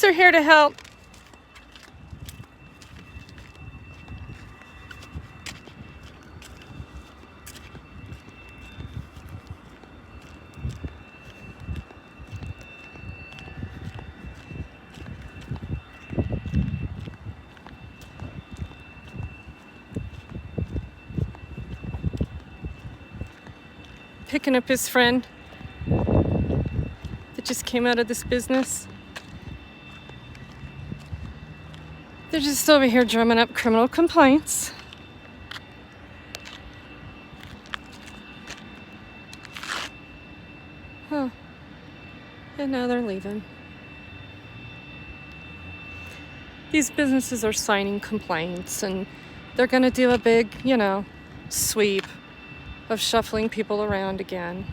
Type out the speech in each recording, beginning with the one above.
Police are here to help. Picking up his friend that just came out of this business. They're just over here drumming up criminal complaints. Huh. And now they're leaving. These businesses are signing complaints, and they're going to do a big, sweep of shuffling people around again.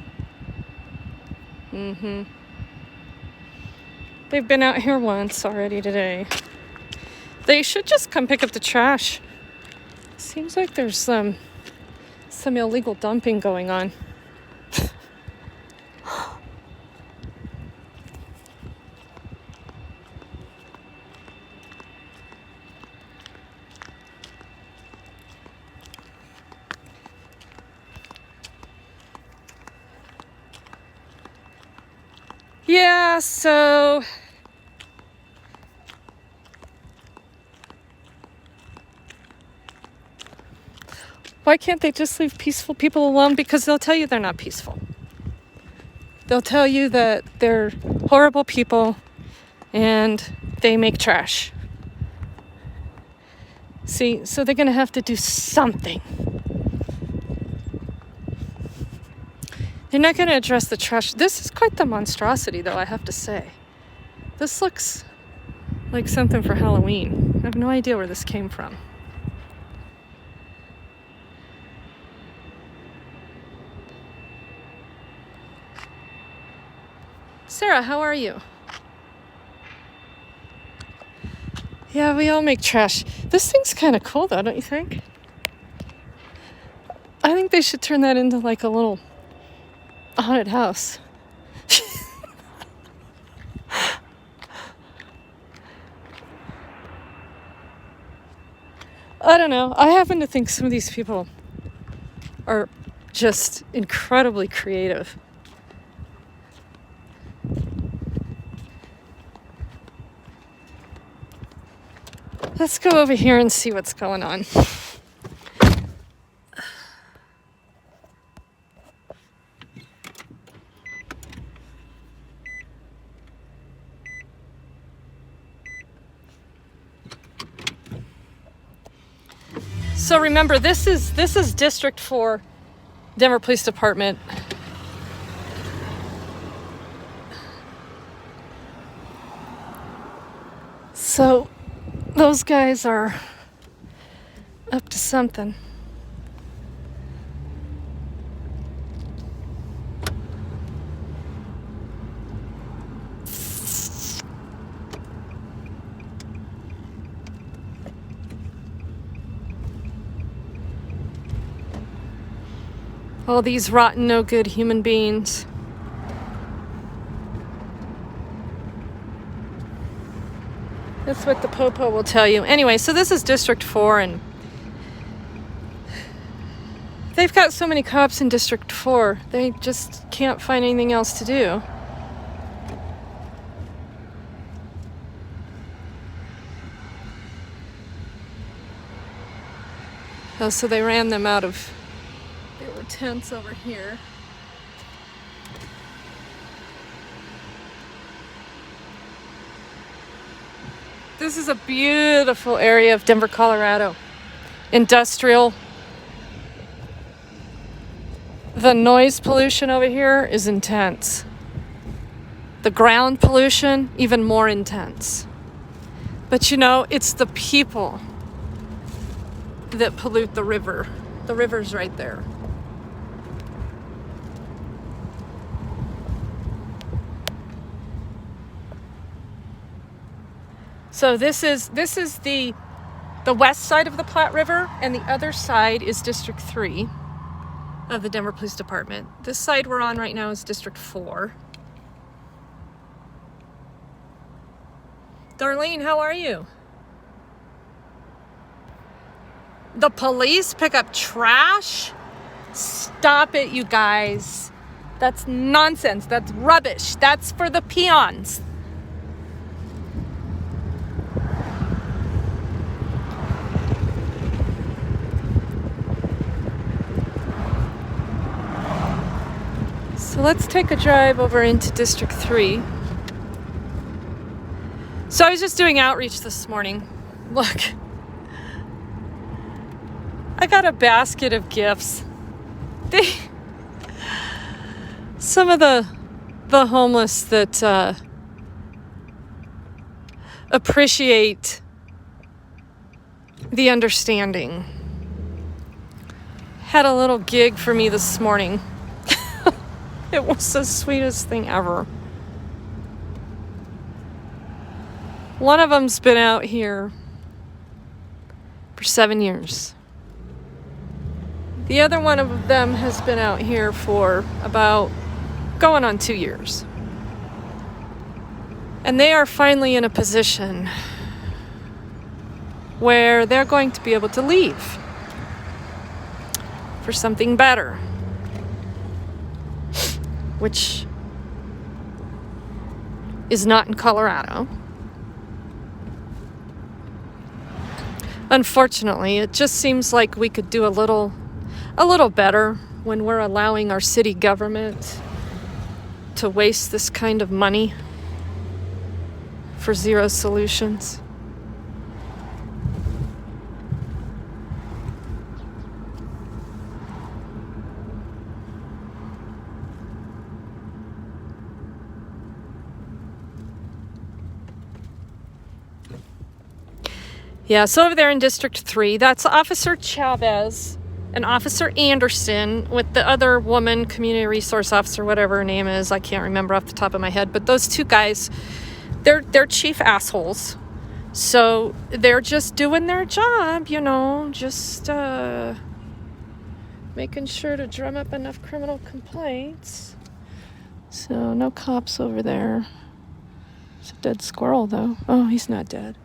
They've been out here once already today. They should just come pick up the trash. Seems like there's some illegal dumping going on. Yeah, so why can't they just leave peaceful people alone? Because they'll tell you they're not peaceful. They'll tell you that they're horrible people and they make trash. See, so they're going to have to do something. They're not going to address the trash. This is quite the monstrosity, though, I have to say. This looks like something for Halloween. I have no idea where this came from. Sarah, how are you? Yeah, we all make trash. This thing's kind of cool, though, don't you think? I think they should turn that into like a little haunted house. I don't know. I happen to think some of these people are just incredibly creative. Let's go over here and see what's going on. So remember, this is District 4, Denver Police Department. So those guys are up to something. All these rotten, no good human beings. That's what the popo will tell you. Anyway, so this is District 4, and they've got so many cops in District 4, they just can't find anything else to do. Oh, so they ran them out of... There were tents over here. This is a beautiful area of Denver, Colorado. Industrial. The noise pollution over here is intense. The ground pollution, even more intense. But it's the people that pollute the river. The river's right there. So this is the west side of the Platte River, and the other side is District 3 of the Denver Police Department. This side we're on right now is District 4. Darlene, how are you? The police pick up trash? Stop it, you guys. That's nonsense. That's rubbish. That's for the peons. So let's take a drive over into District 3. So I was just doing outreach this morning. Look, I got a basket of gifts. Some of the homeless that appreciate the understanding had a little gig for me this morning. It was the sweetest thing ever. One of them's been out here for 7 years. The other one of them has been out here for about going on 2 years. And they are finally in a position where they're going to be able to leave for something better, which is not in Colorado. Unfortunately, it just seems like we could do a little better when we're allowing our city government to waste this kind of money for zero solutions. Yeah, so over there in District 3, that's Officer Chavez and Officer Anderson with the other woman, community resource officer, whatever her name is. I can't remember off the top of my head. But those two guys, they're chief assholes. So they're just doing their job, just making sure to drum up enough criminal complaints. So no cops over there. There's a dead squirrel, though. Oh, he's not dead.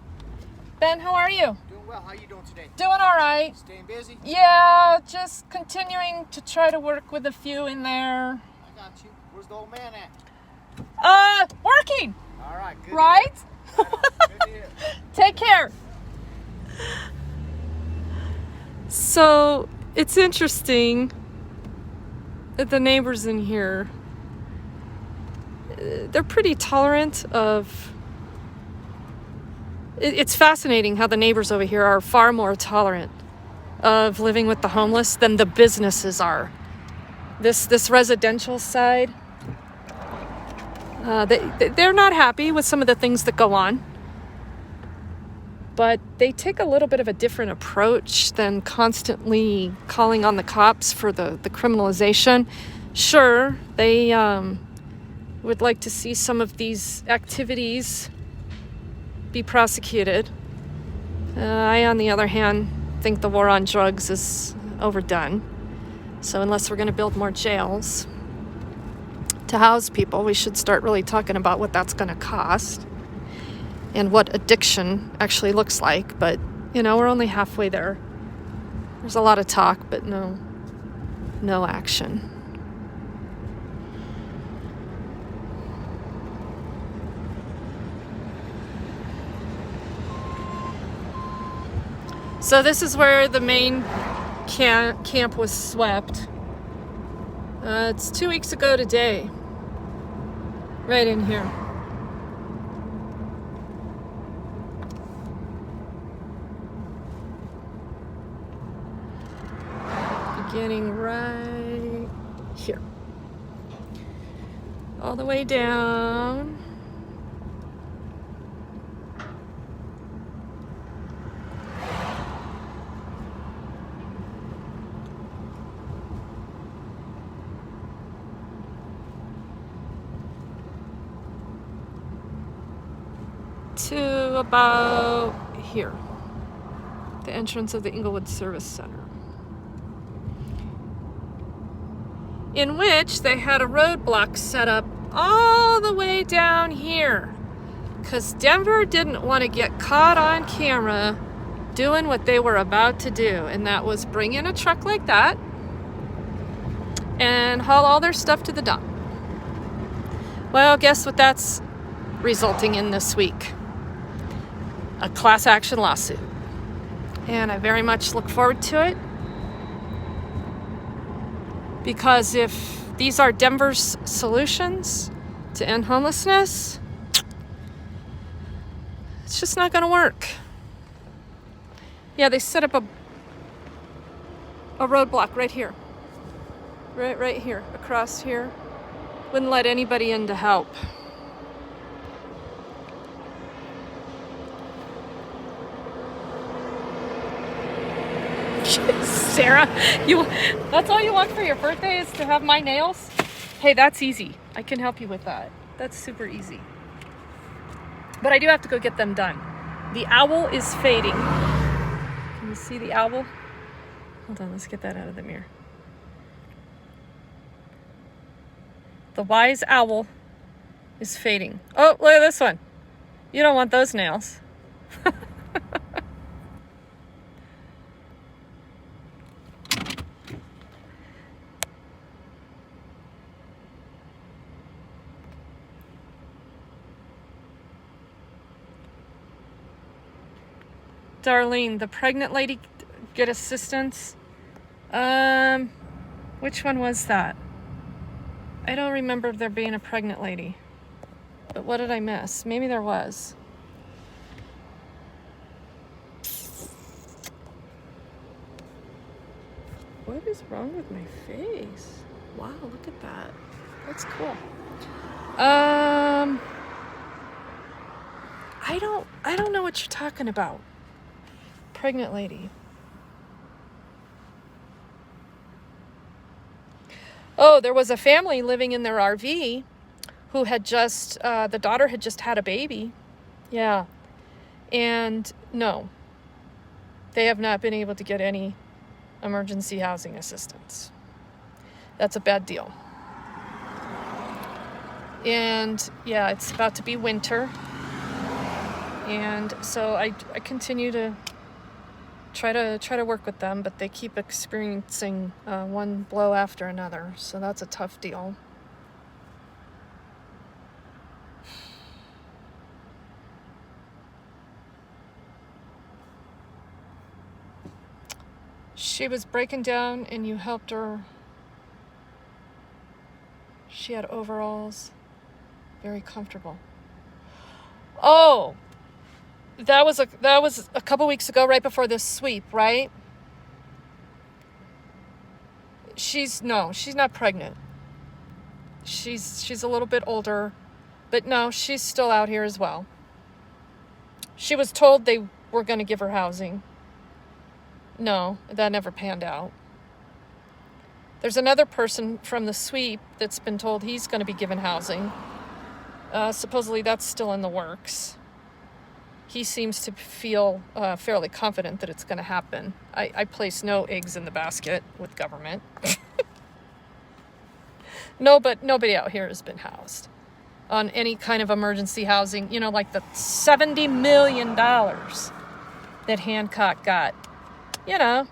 Ben, how are you? Doing well. How are you doing today? Doing all right. Staying busy? Yeah, just continuing to try to work with a few in there. I got you. Where's the old man at? Working. All right. Good. Right? Good to hear. Take care. So, it's interesting that the neighbors in here, they're pretty tolerant of... It's fascinating how the neighbors over here are far more tolerant of living with the homeless than the businesses are. This residential side, they're not happy with some of the things that go on, but they take a little bit of a different approach than constantly calling on the cops for the criminalization. Sure, they would like to see some of these activities be prosecuted. I, on the other hand, think the war on drugs is overdone. So unless we're going to build more jails to house people, we should start really talking about what that's going to cost and what addiction actually looks like. But, we're only halfway there. There's a lot of talk, but no action. So this is where the main camp was swept. It's 2 weeks ago today. Right in here. Beginning right here. All the way down. To about here, the entrance of the Inglewood Service Center, in which they had a roadblock set up all the way down here because Denver didn't want to get caught on camera doing what they were about to do, and that was bring in a truck like that and haul all their stuff to the dump. Well, guess what that's resulting in this week? A class action lawsuit. And I very much look forward to it, because if these are Denver's solutions to end homelessness, it's just not going to work. Yeah, they set up a roadblock right here. Right here, across here. Wouldn't let anybody in to help. Sarah, that's all you want for your birthday is to have my nails? Hey, that's easy. I can help you with that. That's super easy. But I do have to go get them done. The owl is fading. Can you see the owl? Hold on, let's get that out of the mirror. The wise owl is fading. Oh, look at this one. You don't want those nails. Darlene, the pregnant lady get assistance? Which one was that? I don't remember there being a pregnant lady. But what did I miss? Maybe there was. What is wrong with my face? Wow, look at that. That's cool. I don't know what you're talking about. Pregnant lady. Oh, there was a family living in their RV who had just, the daughter had just had a baby. Yeah. And no, they have not been able to get any emergency housing assistance. That's a bad deal. And yeah, it's about to be winter. And so I continue to try to work with them, but they keep experiencing one blow after another. So that's a tough deal. She was breaking down and you helped her. She had overalls. Very comfortable. Oh, that was a couple weeks ago, right before this sweep, right? She's not pregnant. She's a little bit older, but no, she's still out here as well. She was told they were going to give her housing. No, that never panned out. There's another person from the sweep that's been told he's going to be given housing. Supposedly that's still in the works. He seems to feel fairly confident that it's going to happen. I place no eggs in the basket with government. No, but nobody out here has been housed on any kind of emergency housing. You know, like the $70 million that Hancock got, you know,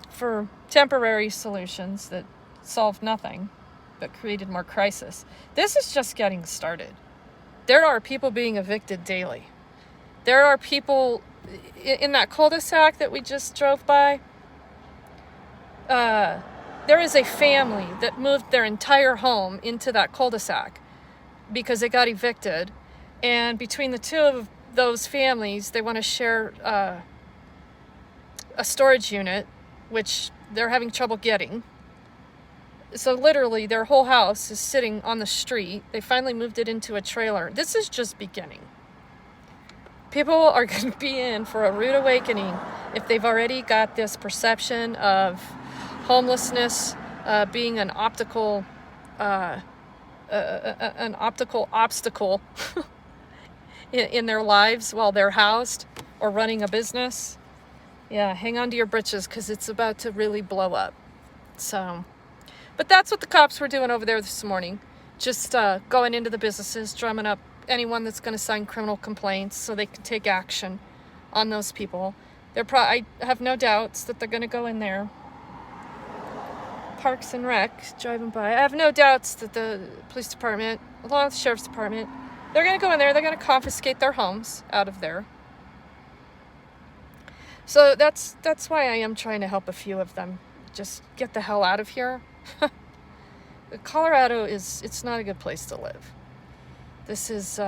for temporary solutions that solved nothing but created more crisis. This is just getting started. There are people being evicted daily. There are people in that cul-de-sac that we just drove by. There is a family that moved their entire home into that cul-de-sac because they got evicted. And between the two of those families, they want to share a storage unit, which they're having trouble getting. So literally their whole house is sitting on the street. They finally moved it into a trailer. This is just beginning. People are going to be in for a rude awakening if they've already got this perception of homelessness being an optical obstacle in their lives while they're housed or running a business. Yeah, hang on to your britches because it's about to really blow up. So, but that's what the cops were doing over there this morning. Just going into the businesses, drumming up anyone that's going to sign criminal complaints so they can take action on those people. I have no doubts that they're going to go in there. Parks and Rec, driving by. I have no doubts that the police department, along with the sheriff's department, they're going to go in there. They're going to confiscate their homes out of there. So that's why I am trying to help a few of them just get the hell out of here. Colorado it's not a good place to live. This is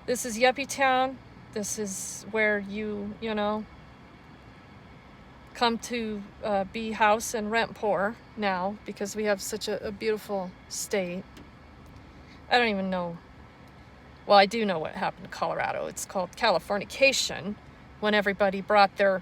yuppie town. This is where you come to be house and rent poor now because we have such a beautiful state. I don't even know. Well, I do know what happened to Colorado. It's called Californication, when everybody brought their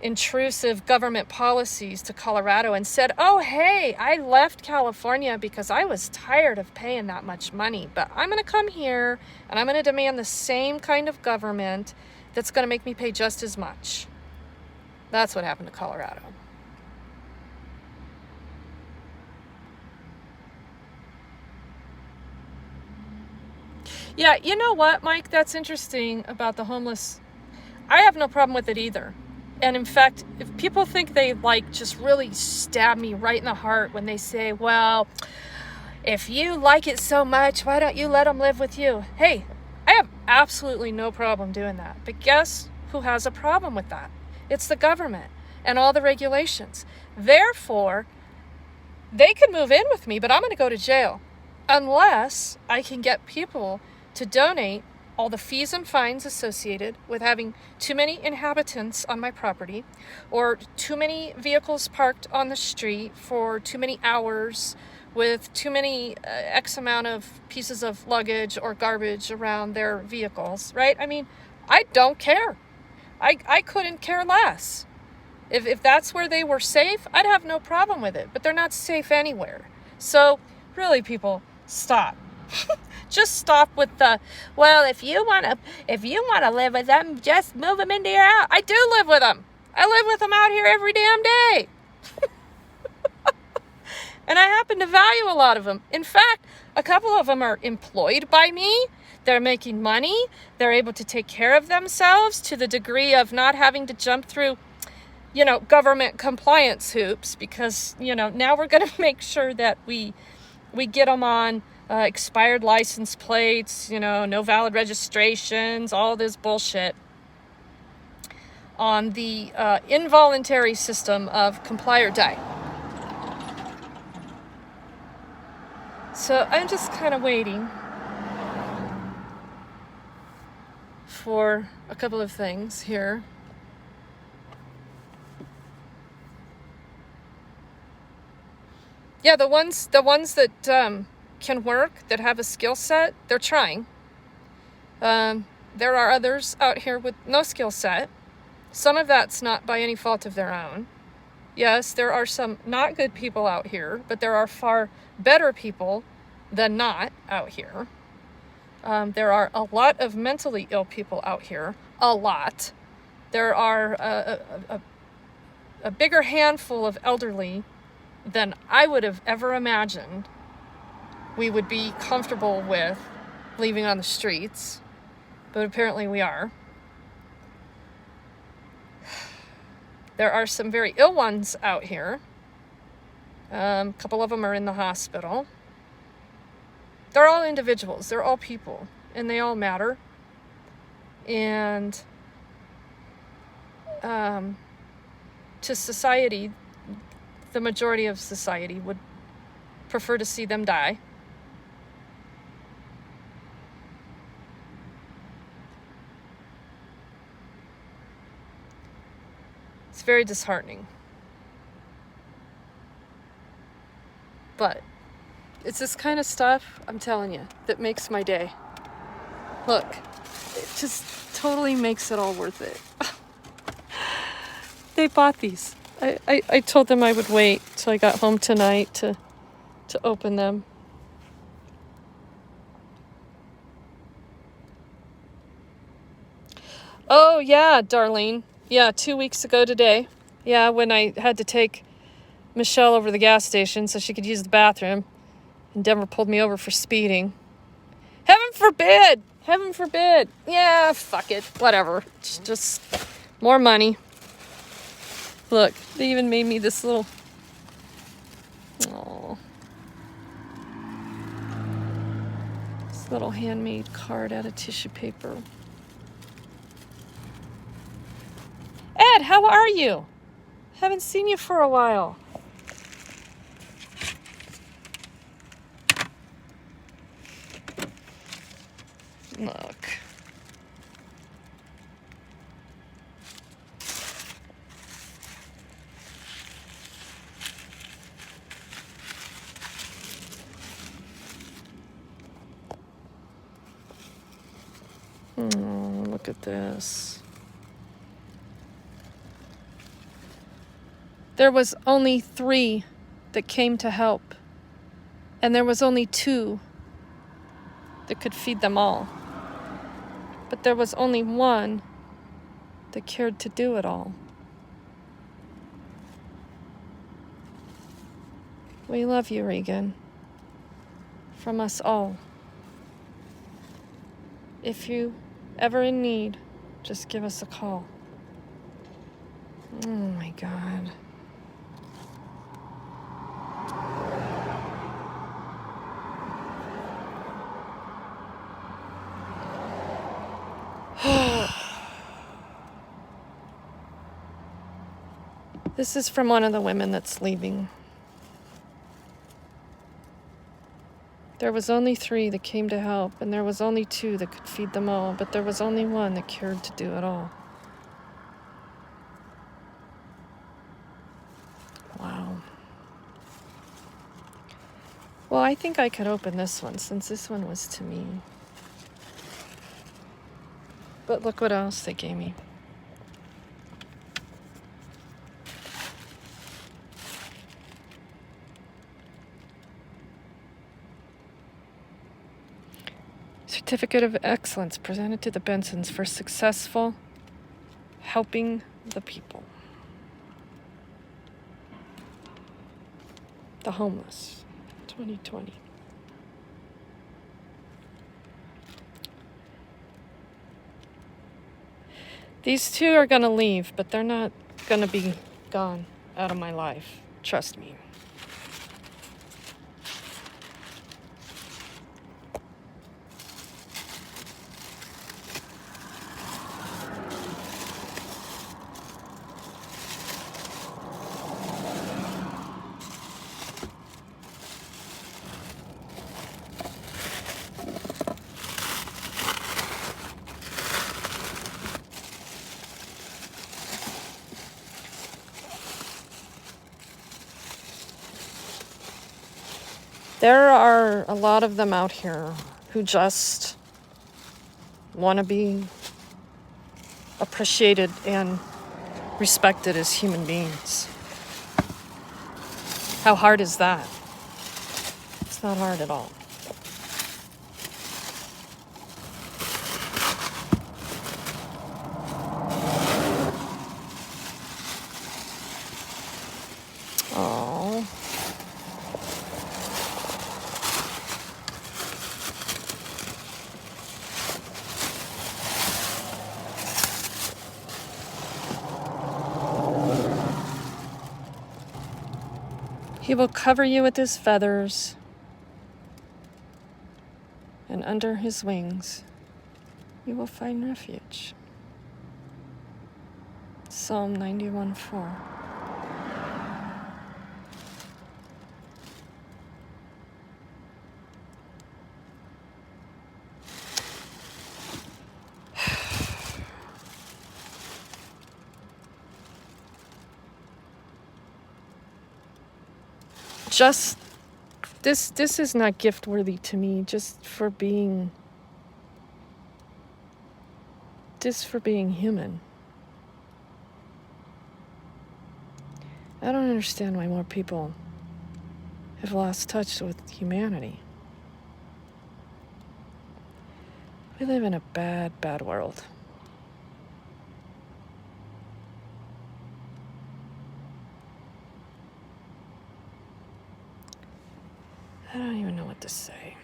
intrusive government policies to Colorado and said, oh, hey, I left California because I was tired of paying that much money, but I'm going to come here and I'm going to demand the same kind of government that's going to make me pay just as much. That's what happened to Colorado. Yeah, you know what, Mike? That's interesting about the homeless. I have no problem with it either. And in fact, if people think they just really stab me right in the heart when they say, well, if you like it so much, why don't you let them live with you? Hey, I have absolutely no problem doing that. But guess who has a problem with that? It's the government and all the regulations. Therefore, they can move in with me, but I'm going to go to jail unless I can get people to donate all the fees and fines associated with having too many inhabitants on my property, or too many vehicles parked on the street for too many hours with too many X amount of pieces of luggage or garbage around their vehicles, right? I mean, I don't care. I couldn't care less. If that's where they were safe, I'd have no problem with it, but they're not safe anywhere. So really, people, stop. Just stop with the, well, if you want to live with them, just move them into your house. I do live with them. I live with them out here every damn day. And I happen to value a lot of them. In fact, a couple of them are employed by me. They're making money. They're able to take care of themselves to the degree of not having to jump through, government compliance hoops, because, now we're going to make sure that we get them on expired license plates, no valid registrations, all this bullshit on the involuntary system of comply or die. So I'm just kind of waiting for a couple of things here. Yeah, the ones that can work, that have a skill set, they're trying. There are others out here with no skill set. Some of that's not by any fault of their own. Yes, there are some not good people out here, but there are far better people than not out here. There are a lot of mentally ill people out here. A lot. There are a bigger handful of elderly than I would have ever imagined we would be comfortable with leaving on the streets, but apparently we are. There are some very ill ones out here. A couple of them are in the hospital. They're all individuals. They're all people, and they all matter. And to society, the majority of society would prefer to see them die. It's very disheartening. But it's this kind of stuff, I'm telling you, that makes my day. Look, it just totally makes it all worth it. They bought these. I told them I would wait till I got home tonight to open them. Oh, yeah, Darlene. Yeah, 2 weeks ago today. Yeah, when I had to take Michelle over to the gas station so she could use the bathroom, and Denver pulled me over for speeding. Heaven forbid! Heaven forbid! Yeah, fuck it. Whatever. It's just more money. Look, they even made me this little... Oh. This little handmade card out of tissue paper. Ed, how are you? Haven't seen you for a while. Look. Oh, look at this. There was only 3 that came to help, and there was only 2 that could feed them all. But there was only 1 that cared to do it all. We love you, Regan. From us all. If you ever in need, just give us a call. Oh my God. This is from one of the women that's leaving. There was only 3 that came to help, and there was only 2 that could feed them all, but there was only 1 that cared to do it all. Wow. Well, I think I could open this one, since this one was to me. But look what else they gave me. Certificate of Excellence presented to the Bensons for successful helping the people. The homeless, 2020. These 2 are gonna leave, but they're not gonna be gone out of my life. Trust me. There are a lot of them out here who just want to be appreciated and respected as human beings. How hard is that? It's not hard at all. Oh. He will cover you with his feathers, and under his wings you will find refuge. Psalm 91:4. Just this is not gift worthy to me, just for being human. I don't understand why more people have lost touch with humanity. We live in a bad, bad world. I don't even know what to say.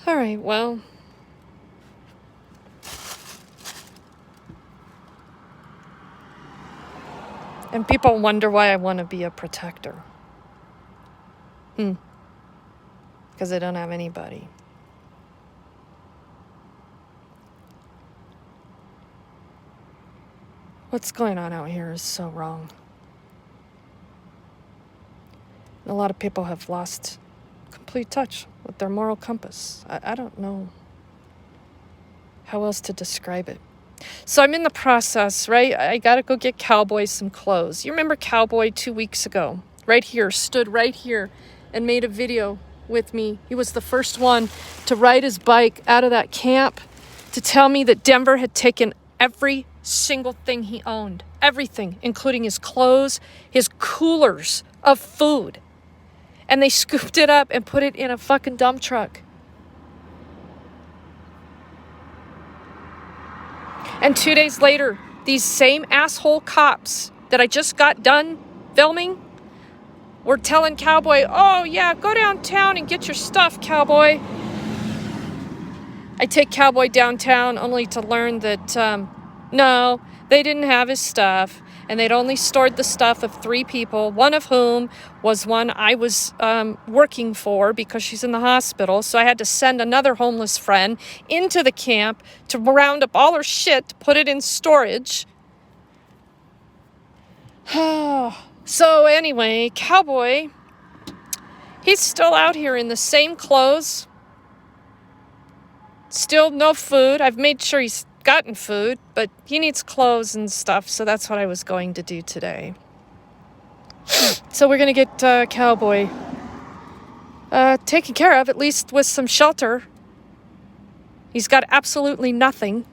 All right, well. And people wonder why I want to be a protector. Because I don't have anybody. What's going on out here is so wrong. A lot of people have lost complete touch with their moral compass. I don't know how else to describe it. So I'm in the process, right? I got to go get Cowboy some clothes. You remember Cowboy 2 weeks ago? Right here, stood right here and made a video with me. He was the first one to ride his bike out of that camp to tell me that Denver had taken every single thing he owned. Everything, including his clothes, his coolers of food. And they scooped it up and put it in a fucking dump truck. And 2 days later, these same asshole cops that I just got done filming were telling Cowboy, oh yeah, go downtown and get your stuff, Cowboy. I take Cowboy downtown only to learn that, no, they didn't have his stuff. And they'd only stored the stuff of 3 people, one of whom was one I was working for because she's in the hospital. So I had to send another homeless friend into the camp to round up all her shit, to put it in storage. So anyway, Cowboy, he's still out here in the same clothes. Still no food. I've made sure he's gotten food, but he needs clothes and stuff, so that's what I was going to do today. So we're going to get Cowboy taken care of, at least with some shelter. He's got absolutely nothing.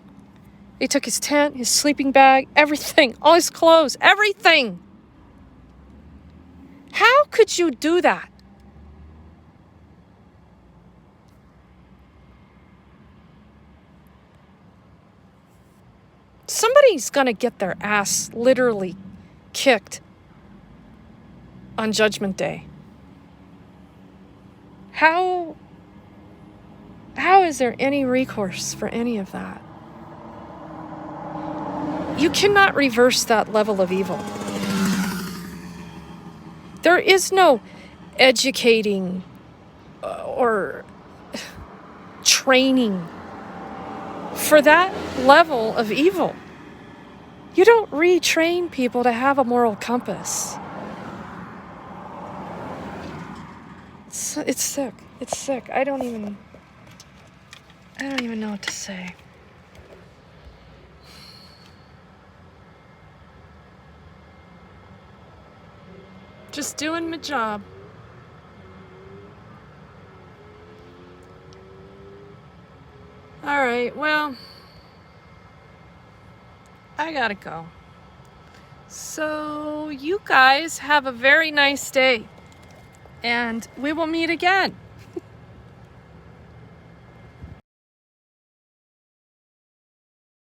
They took his tent, his sleeping bag, everything, all his clothes, everything. How could you do that? Somebody's gonna get their ass literally kicked on Judgment Day. How is there any recourse for any of that? You cannot reverse that level of evil. There is no educating or training for that level of evil. You don't retrain people to have a moral compass. It's sick. It's sick. I don't even know what to say. Just doing my job. All right, well, I gotta go. So you guys have a very nice day, and we will meet again.